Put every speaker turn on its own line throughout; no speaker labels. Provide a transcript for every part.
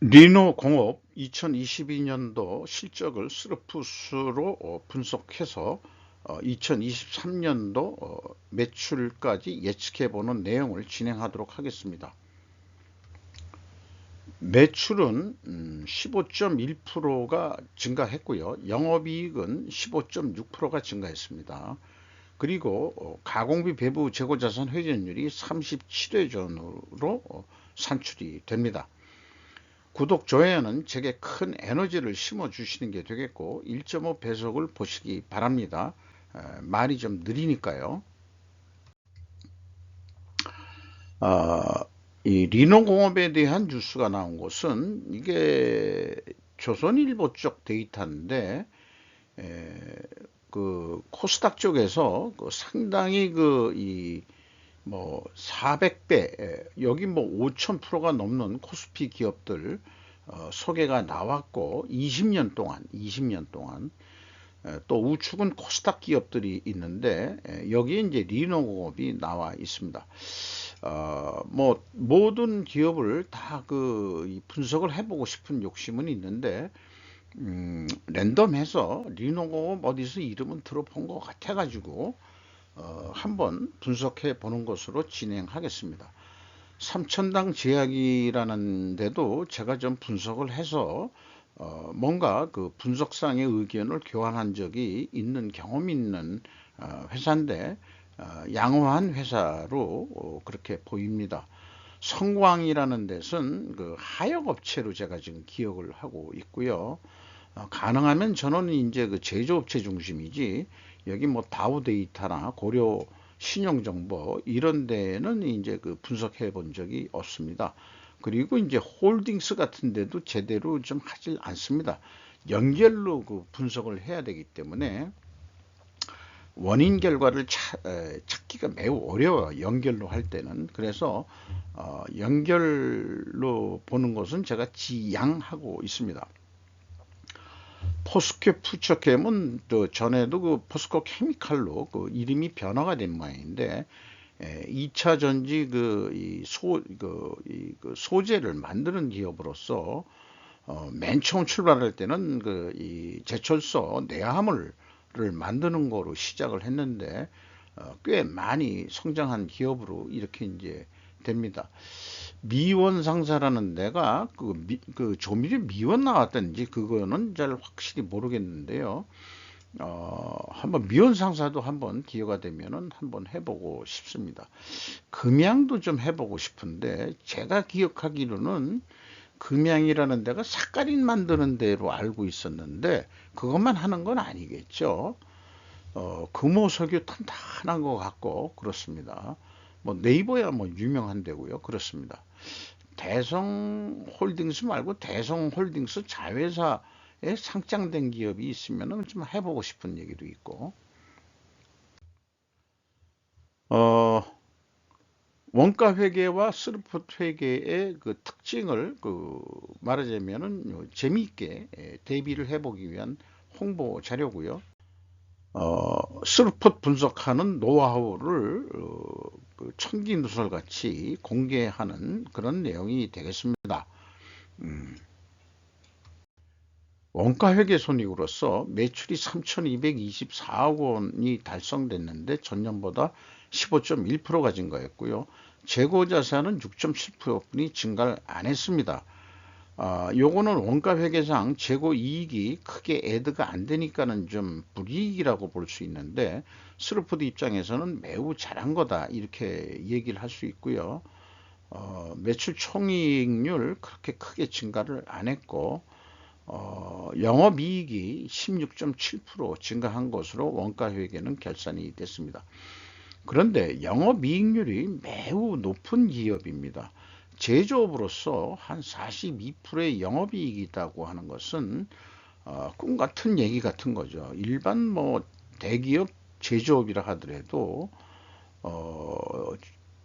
리노공업 2022년도 실적을 스르푸스로 분석해서 2023년도 매출까지 예측해보는 내용을 진행하도록 하겠습니다. 매출은 15.1%가 증가했고요. 영업이익은 15.6%가 증가했습니다. 그리고 가공비 배부 재고자산 회전율이 37회 전으로 산출이 됩니다. 구독, 좋아요는 제게 큰 에너지를 심어주시는 게 되겠고 1.5배속을 보시기 바랍니다. 말이 좀 느리니까요. 이 리노공업에 대한 뉴스가 나온 것은 이게 조선일보 쪽 데이터인데 그 코스닥 쪽에서 상당히 뭐 400배 여기 뭐 5000%가 넘는 코스피 기업들 소개가 나왔고 20년 동안 또 우측은 코스닥 기업들이 있는데 여기에 이제 리노공업이 나와 있습니다. 뭐 모든 기업을 다 분석을 해보고 싶은 욕심은 있는데 랜덤해서 리노공업 어디서 이름은 들어본 것 같아가지고 한번 분석해 보는 것으로 진행하겠습니다. 삼천당 제약이라는 데도 제가 좀 분석을 해서 뭔가 그 분석상의 의견을 교환한 적이 있는 경험이 있는 회사인데 양호한 회사로 그렇게 보입니다. 성광이라는 데는 그 하역업체로 제가 지금 기억을 하고 있고요. 가능하면 저는 이제 그 제조업체 중심이지 여기 뭐 다우데이터나 고려 신용정보 이런 데는 이제 그 분석해 본 적이 없습니다. 그리고 이제 홀딩스 같은 데도 제대로 좀 하질 않습니다. 연결로 그 분석을 해야 되기 때문에 원인 결과를 찾기가 매우 어려워요. 연결로 할 때는. 그래서 연결로 보는 것은 제가 지양하고 있습니다. 포스코 퓨처캠은 또 전에도 그 포스코 케미칼로 그 이름이 변화가 된 모양인데 2차 전지 소재를 만드는 기업으로서 맨 처음 출발할 때는 이 제철소 내화물을 만드는 거로 시작을 했는데 꽤 많이 성장한 기업으로 이렇게 이제 됩니다. 미원 상사라는 데가 그 조미료 미원 나왔던지 그거는 잘 확실히 모르겠는데요. 한번 미원 상사도 한번 기회가 되면은 한번 해보고 싶습니다. 금양도 좀 해보고 싶은데 제가 기억하기로는 금양이라는 데가 사카린 만드는 데로 알고 있었는데 그것만 하는 건 아니겠죠. 금호석유 탄탄한 것 같고 그렇습니다. 뭐 네이버야 뭐 유명한 데고요. 그렇습니다. 대성홀딩스 말고 대성홀딩스 자회사에 상장된 기업이 있으면 좀 해보고 싶은 얘기도 있고, 어, 원가 회계와 스루풋 회계의 그 특징을 말하자면은 재미있게 대비를 해보기 위한 홍보 자료고요. 스루풋 분석하는 노하우를 천기누설 같이 공개하는 그런 내용이 되겠습니다. 원가회계 손익으로서 매출이 3,224억 원이 달성됐는데 전년보다 15.1%가 증가했고요. 재고자산은 6.7%뿐이 증가를 안 했습니다. 요거는 원가회계상 재고이익이 크게 애드가 안 되니까는 좀 불이익이라고 볼 수 있는데 스루푸드 입장에서는 매우 잘한 거다 이렇게 얘기를 할 수 있고요. 매출 총이익률 그렇게 크게 증가를 안 했고 영업이익이 16.7% 증가한 것으로 원가회계는 결산이 됐습니다. 그런데 영업이익률이 매우 높은 기업입니다. 제조업으로서 한 42%의 영업이익이 있다고 하는 것은 꿈 같은 얘기 같은 거죠. 일반 뭐 대기업 제조업이라 하더라도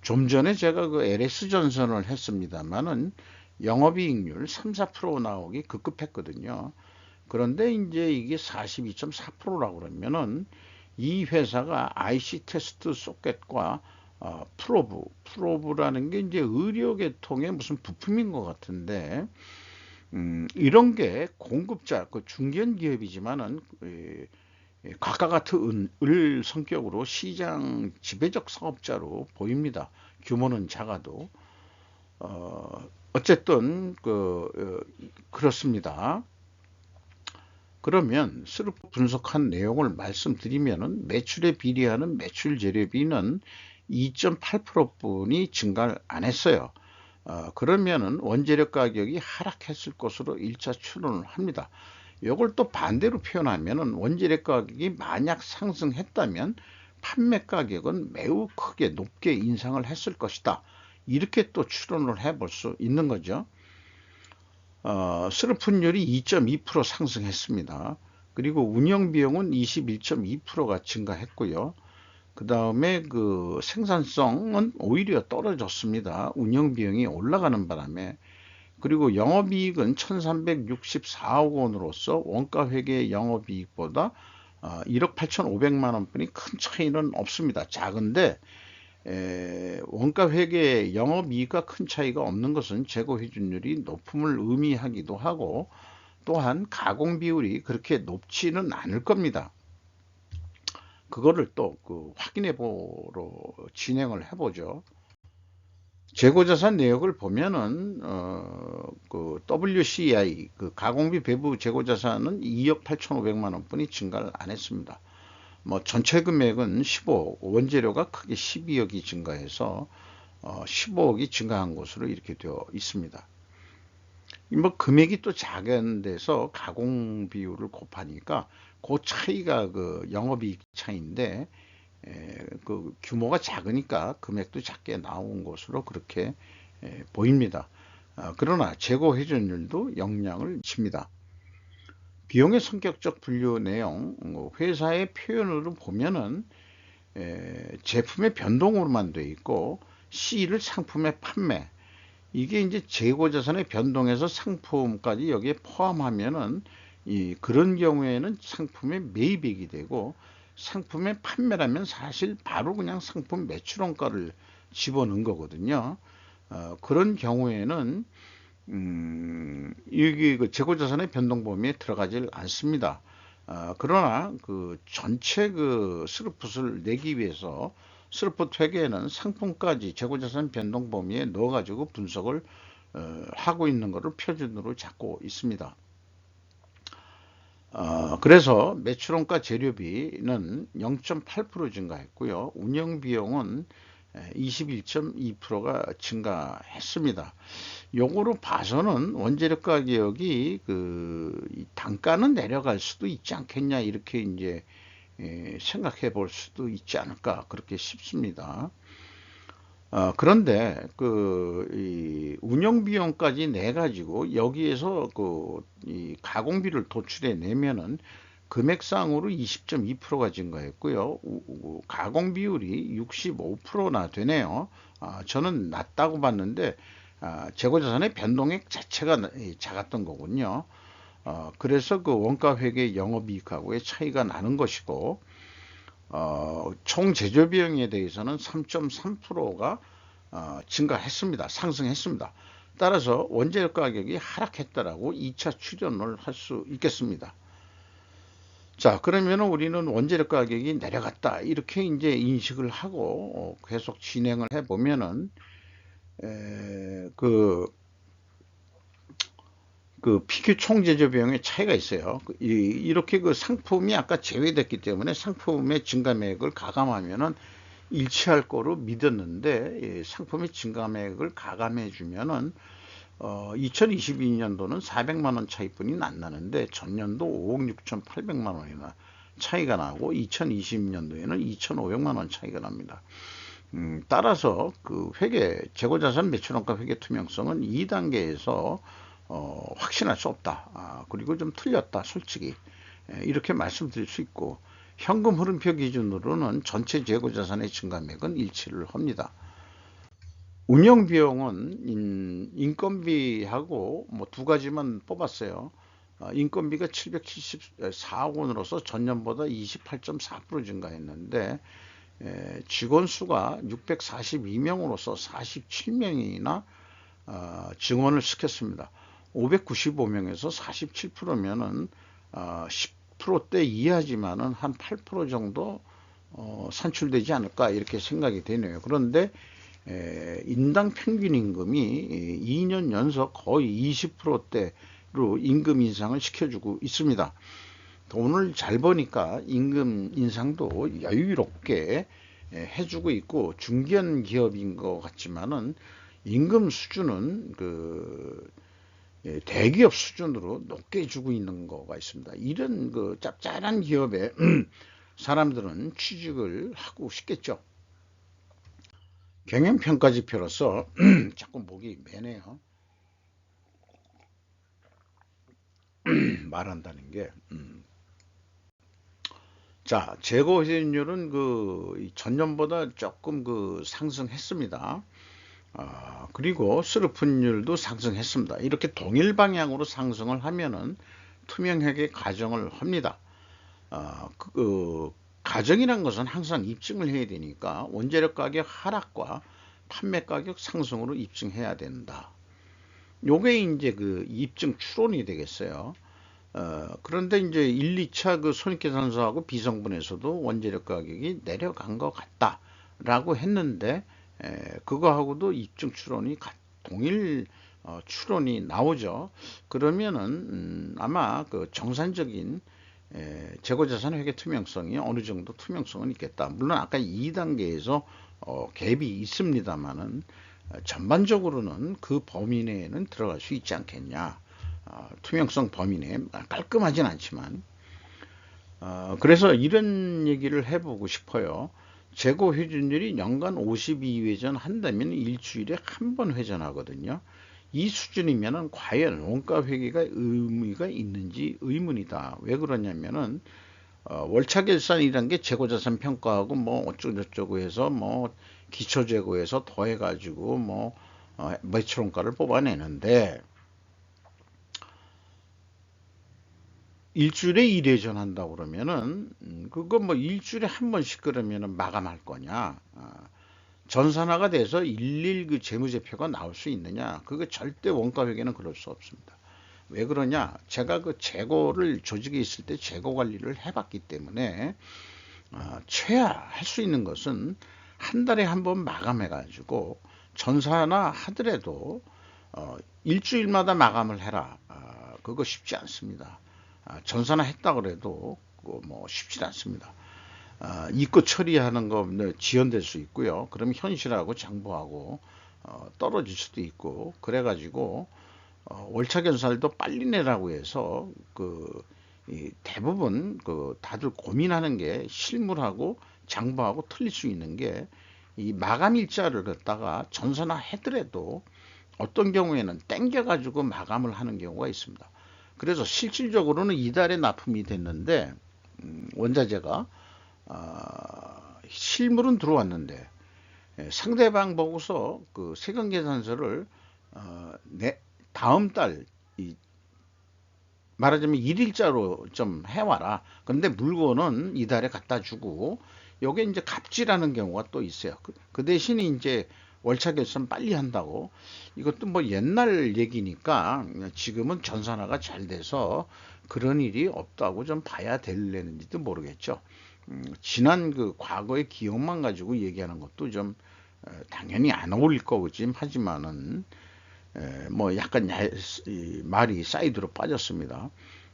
좀 전에 제가 그 LS 전선을 했습니다만은 영업이익률 3, 4% 나오기 급급했거든요. 그런데 이제 이게 42.4%라고 그러면은 이 회사가 IC 테스트 소켓과 프로브라는 게 이제 의료계통의 무슨 부품인 것 같은데 이런 게 공급자, 그 중견기업이지만은 각과 같은 을 성격으로 시장 지배적 사업자로 보입니다. 규모는 작아도. 어쨌든 그렇습니다. 그러면 스르프 분석한 내용을 말씀드리면은 매출에 비례하는 매출 재료비는 2.8%뿐이 증가를 안 했어요. 그러면은 원재료 가격이 하락했을 것으로 1차 추론을 합니다. 이걸 또 반대로 표현하면은 원재료 가격이 만약 상승했다면 판매 가격은 매우 크게 높게 인상을 했을 것이다. 이렇게 또 추론을 해볼 수 있는 거죠. 스르픈율이 2.2% 상승했습니다. 그리고 운영비용은 21.2%가 증가했고요. 그 다음에 그 생산성은 오히려 떨어졌습니다. 운영비용이 올라가는 바람에. 그리고 영업이익은 1364억 원으로서 원가회계 영업이익보다 1억 8,500만 원뿐이 큰 차이는 없습니다. 작은데 원가회계 영업이익과 큰 차이가 없는 것은 재고회전율이 높음을 의미하기도 하고, 또한 가공비율이 그렇게 높지는 않을 겁니다. 그거를 또 확인해 보러 진행을 해보죠. 재고자산 내역을 보면은 WCI 가공비 배부 재고자산은 2억 8,500만 원뿐이 증가를 안 했습니다. 뭐 전체 금액은 15억, 원재료가 크게 12억이 증가해서 15억이 증가한 것으로 이렇게 되어 있습니다. 뭐 금액이 또 작은 데서 가공 비율을 곱하니까 그 차이가 그 영업이익 차이인데, 그 규모가 작으니까 금액도 작게 나온 것으로 그렇게 보입니다. 그러나 재고 회전율도 영향을 칩니다. 비용의 성격적 분류 내용, 회사의 표현으로 보면은 제품의 변동으로만 되어 있고, C를 상품의 판매, 이게 이제 재고자산의 변동에서 상품까지 여기에 포함하면은 그런 경우에는 상품의 매입액이 되고, 상품의 판매라면 사실 바로 그냥 상품 매출원가를 집어넣은 거거든요. 그런 경우에는 여기 그 재고자산의 변동 범위에 들어가질 않습니다. 그러나 그 전체 그 스루풋을 내기 위해서 스루풋 회계에는 상품까지 재고자산 변동 범위에 넣어가지고 분석을 하고 있는 것을 표준으로 잡고 있습니다. 그래서 매출원가 재료비는 0.8% 증가했고요. 운영비용은 21.2%가 증가했습니다. 요거로 봐서는 원재료 가격이 단가는 내려갈 수도 있지 않겠냐, 이렇게 이제 생각해 볼 수도 있지 않을까, 그렇게 싶습니다. 그런데 이 운영비용까지 내 가지고 여기에서 이 가공비를 도출해 내면은 금액상으로 20.2%가 증가했고요. 가공 비율이 65%나 되네요. 저는 낮다고 봤는데 재고자산의 변동액 자체가 작았던 거군요. 그래서 그 원가회계 영업이익하고의 차이가 나는 것이고, 총 제조비용에 대해서는 3.3%가 증가했습니다. 상승했습니다. 따라서 원재료 가격이 하락했다라고 2차 추론을 할 수 있겠습니다. 자, 그러면 우리는 원재료 가격이 내려갔다, 이렇게 이제 인식을 하고 계속 진행을 해 보면은 그 PQ 총 제조 비용의 차이가 있어요. 이렇게 그 상품이 아까 제외됐기 때문에 상품의 증가매액을 가감하면은 일치할 거로 믿었는데, 상품의 증가매액을 가감해 주면은 2022년도는 400만 원 차이뿐이 안 나는데 전년도 5억 6,800만 원이나 차이가 나고 2020년도에는 2,500만 원 차이가 납니다. 따라서 그 재고자산 매출원가 회계 투명성은 2단계에서 확신할 수 없다. 그리고 좀 틀렸다, 솔직히. 이렇게 말씀드릴 수 있고, 현금 흐름표 기준으로는 전체 재고자산의 증가액은 일치를 합니다. 운영비용은 인건비하고 뭐 두 가지만 뽑았어요. 인건비가 774억 원으로서 전년보다 28.4% 증가했는데, 직원 수가 642명으로서 47명이나 증원을 시켰습니다. 595명에서 47%면은 10%대 이하지만은 한 8% 정도 산출되지 않을까 이렇게 생각이 되네요. 그런데 인당 평균 임금이 2년 연속 거의 20%대로 임금 인상을 시켜주고 있습니다. 돈을 잘 버니까 임금 인상도 여유롭게 해주고 있고, 중견 기업인 것 같지만은 임금 수준은 대기업 수준으로 높게 주고 있는 거가 있습니다. 이런 짭짤한 기업에 사람들은 취직을 하고 싶겠죠. 경영평가지표로서 자꾸 목이 매네요. 말한다는 게. 자, 재고 회전율은 전년보다 조금 상승했습니다. 그리고 수르푼율도 상승했습니다. 이렇게 동일 방향으로 상승을 하면은 투명하게 가정을 합니다. 가정이란 것은 항상 입증을 해야 되니까 원재료 가격 하락과 판매 가격 상승으로 입증해야 된다. 요게 이제 입증 추론이 되겠어요. 그런데 이제 1, 2차 손익계산서하고 비성분에서도 원재료 가격이 내려간 것 같다라고 했는데, 그거하고도 입증 추론이 동일 추론이 나오죠. 그러면은 아마 정상적인 재고자산 회계 투명성이 어느 정도 투명성은 있겠다. 물론 아까 2단계에서 갭이 있습니다만은 전반적으로는 그 범위 내에는 들어갈 수 있지 않겠냐. 투명성 범위 내에 깔끔하진 않지만, 그래서 이런 얘기를 해보고 싶어요. 재고 회전율이 연간 52회전 한다면 일주일에 한 번 회전하거든요. 이 수준이면은 과연 원가 회계가 의미가 있는지 의문이다. 왜 그러냐면은 월차 결산이란 게 재고자산 평가하고 뭐 어쩌고저쩌고 해서 뭐 기초재고에서 더해가지고 뭐 매출원가를 뽑아내는데, 일주일에 1회전 한다고 그러면은 그거 뭐 일주일에 한 번씩 그러면은 마감할 거냐? 전산화가 돼서 일일 재무제표가 나올 수 있느냐? 그거 절대 원가회계는 그럴 수 없습니다. 왜 그러냐? 제가 재고를 조직에 있을 때 재고 관리를 해봤기 때문에 최하 할 수 있는 것은 한 달에 한 번 마감해가지고 전산화 하더라도 일주일마다 마감을 해라. 그거 쉽지 않습니다. 전산화 했다 그래도 뭐 쉽지 않습니다. 이거 처리하는 거 지연될 수 있고요. 그럼 현실하고 장부하고 떨어질 수도 있고, 그래가지고 월차 견살도 빨리 내라고 해서 대부분 다들 고민하는 게 실물하고 장부하고 틀릴 수 있는 게, 이 마감 일자를 갖다가 전산화 해더라도 어떤 경우에는 땡겨가지고 마감을 하는 경우가 있습니다. 그래서 실질적으로는 이달에 납품이 됐는데 원자재가 실물은 들어왔는데 상대방 보고서 세금계산서를 다음 달 말하자면 1일자로 좀 해와라. 그런데 물건은 이달에 갖다 주고, 요게 이제 갑질하는 경우가 또 있어요. 그 대신에 이제 월차 결산 빨리 한다고. 이것도 뭐 옛날 얘기니까 지금은 전산화가 잘 돼서 그런 일이 없다고 좀 봐야 될려는지도 모르겠죠. 지난 과거의 기억만 가지고 얘기하는 것도 좀 당연히 안 어울릴 거고 하지만은 뭐 약간 말이 사이드로 빠졌습니다.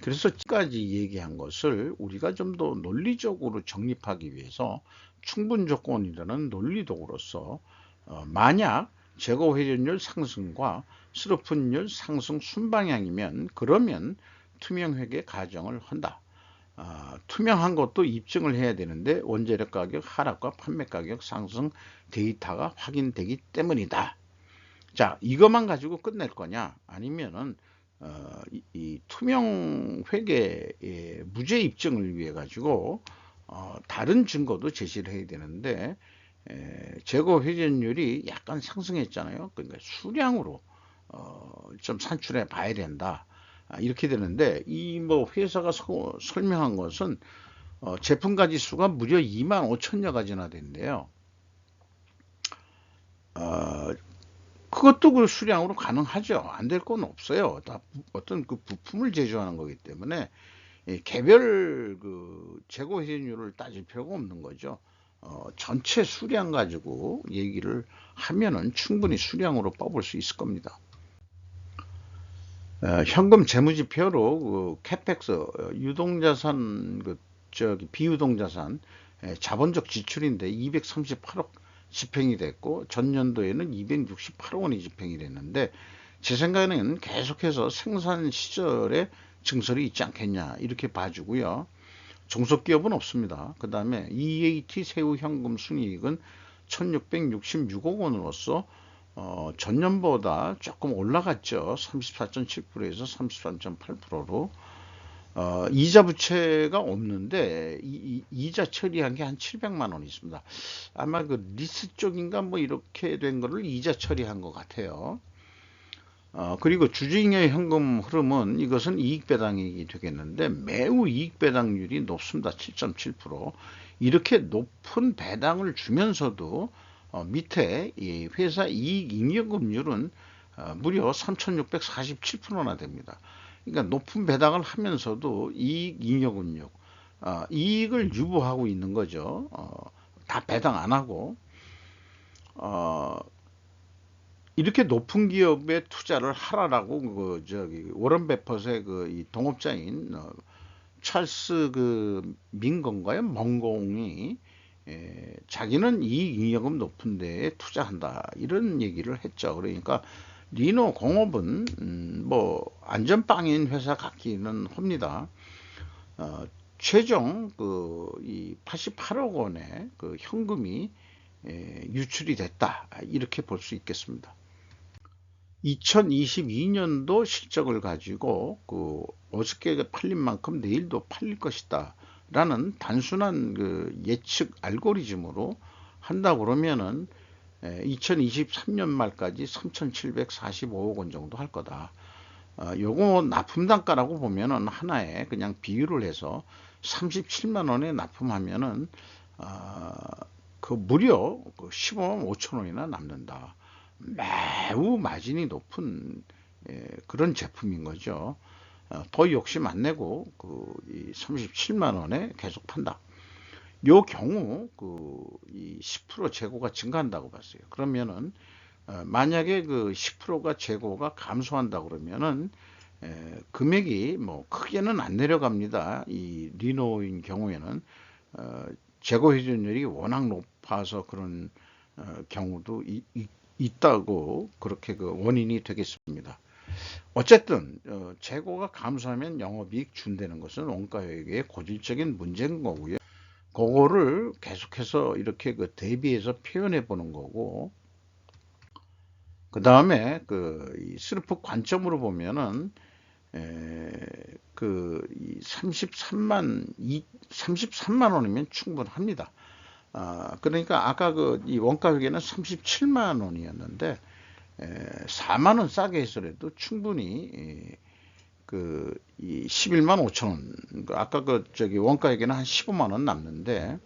그래서 지금까지 얘기한 것을 우리가 좀 더 논리적으로 정립하기 위해서 충분 조건이라는 논리도구로서 만약 재고 회전율 상승과 수르푼율 상승 순방향이면 그러면 투명회계 가정을 한다. 투명한 것도 입증을 해야 되는데 원재료 가격 하락과 판매 가격 상승 데이터가 확인되기 때문이다. 자, 이것만 가지고 끝낼 거냐? 아니면은 이 투명 회계의 무죄 입증을 위해 가지고 다른 증거도 제시를 해야 되는데, 재고 회전율이 약간 상승했잖아요. 그러니까 수량으로 좀 산출해 봐야 된다. 이렇게 되는데, 이 뭐 회사가 설명한 것은 제품 가지 수가 무려 25,000여 가지나 된대요. 그것도 그 수량으로 가능하죠. 안 될 건 없어요. 다 어떤 그 부품을 제조하는 거기 때문에 개별 그 재고 회전율을 따질 필요가 없는 거죠. 전체 수량 가지고 얘기를 하면은 충분히 수량으로 뽑을 수 있을 겁니다. 현금 재무지표로 그 캐펙스 유동자산 그 저기 비유동자산 자본적 지출인데 238억 집행이 됐고 전년도에는 268억 원이 집행이 됐는데 제 생각에는 계속해서 생산 시절에 증설이 있지 않겠냐 이렇게 봐주고요. 종속기업은 없습니다. 그 다음에 EAT 세후 현금 순이익은 1666억 원으로서 전년보다 조금 올라갔죠. 34.7%에서 33.8%로. 이자 부채가 없는데 이자 처리한 게 한 700만 원 있습니다. 아마 그 리스 쪽인가 뭐 이렇게 된 거를 이자 처리한 것 같아요. 그리고 주주잉여 현금 흐름은 이것은 이익 배당이 되겠는데 매우 이익 배당률이 높습니다. 7.7%. 이렇게 높은 배당을 주면서도 밑에 이 회사 이익 잉여금률은 무려 3,647%나 됩니다. 그러니까 높은 배당을 하면서도 이익 잉여금률, 이익을 유보하고 있는 거죠. 다 배당 안 하고. 이렇게 높은 기업에 투자를 하라라고 그 저기 워런 베퍼의 그 이 동업자인 찰스 그 민건가요? 멍공이 자기는 이익 잉여금 높은 데에 투자한다 이런 얘기를 했죠. 그러니까 리노 공업은 뭐 안전빵인 회사 같기는 합니다. 최종 그 이 88억 원의 그 현금이 유출이 됐다 이렇게 볼 수 있겠습니다. 2022년도 실적을 가지고 그 어저께 팔린 만큼 내일도 팔릴 것이다 라는 단순한 그 예측 알고리즘으로 한다 그러면은 2023년 말까지 3,745억 원 정도 할 거다. 요거 납품 단가라고 보면은 하나에 그냥 비유를 해서 37만 원에 납품하면은 그 무려 15만 5천 원이나 남는다. 매우 마진이 높은 그런 제품인 거죠. 더 욕심 안 내고 그 37만 원에 계속 판다. 요 경우 그 10% 재고가 증가한다고 봤어요. 그러면은 만약에 그 10%가 재고가 감소한다 그러면은 금액이 뭐 크게는 안 내려갑니다. 이 리노인 경우에는 재고 회전율이 워낙 높아서 그런 경우도 있다고 그렇게 그 원인이 되겠습니다. 어쨌든 재고가 감소하면 영업이익 준다는 것은 원가회계의 고질적인 문제인 거고요. 그거를 계속해서 이렇게 그 대비해서 표현해 보는 거고, 그 다음에 그 스르프 관점으로 보면은 그 33만 원이면 충분합니다. 그러니까 아까 그 이 원가회계는 37만 원이었는데 4만 원 싸게 해서라도 충분히 그 11만 5천 원. 아까 그 저기 원가에게는 한 15만 원 남는데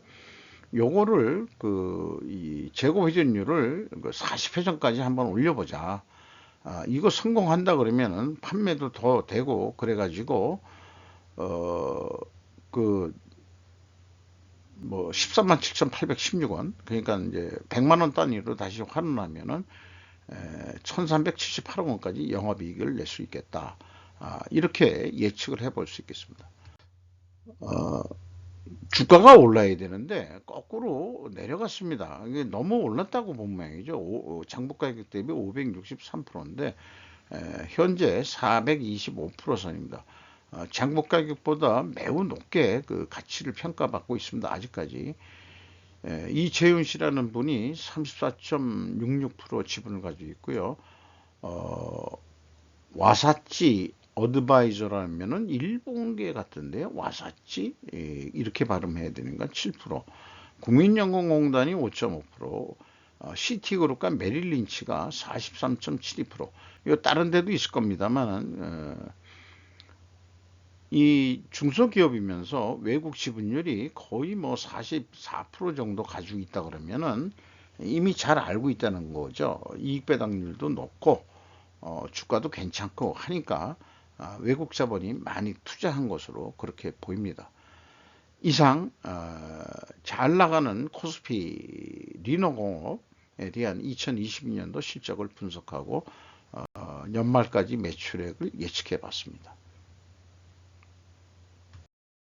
요거를 그 이 재고 회전율을 40회전까지 한번 올려보자. 이거 성공한다 그러면은 판매도 더 되고 그래가지고 그 뭐 13만 7,816원 그러니까 이제 100만 원 단위로 다시 환원하면은 1378억 원까지 영업이익을 낼 수 있겠다. 이렇게 예측을 해볼 수 있겠습니다. 주가가 올라야 되는데 거꾸로 내려갔습니다. 이게 너무 올랐다고 본 모양이죠. 장부가격 대비 563%인데 현재 425% 선입니다. 장부가격보다 매우 높게 그 가치를 평가받고 있습니다. 아직까지. 이재윤 씨라는 분이 34.66% 지분을 가지고 있고요. 와사치 어드바이저라면은 일본계 같은데요. 와사치 이렇게 발음해야 되는 건 7%, 국민연금공단이 5.5%, 시티그룹과 메릴린치가 43.72%. 이 다른 데도 있을 겁니다만 이 중소기업이면서 외국 지분율이 거의 뭐 44% 정도 가지고 있다 그러면은 이미 잘 알고 있다는 거죠. 이익 배당률도 높고 주가도 괜찮고 하니까 외국 자본이 많이 투자한 것으로 그렇게 보입니다. 이상 잘 나가는 코스피 리너공업에 대한 2022년도 실적을 분석하고 연말까지 매출액을 예측해 봤습니다.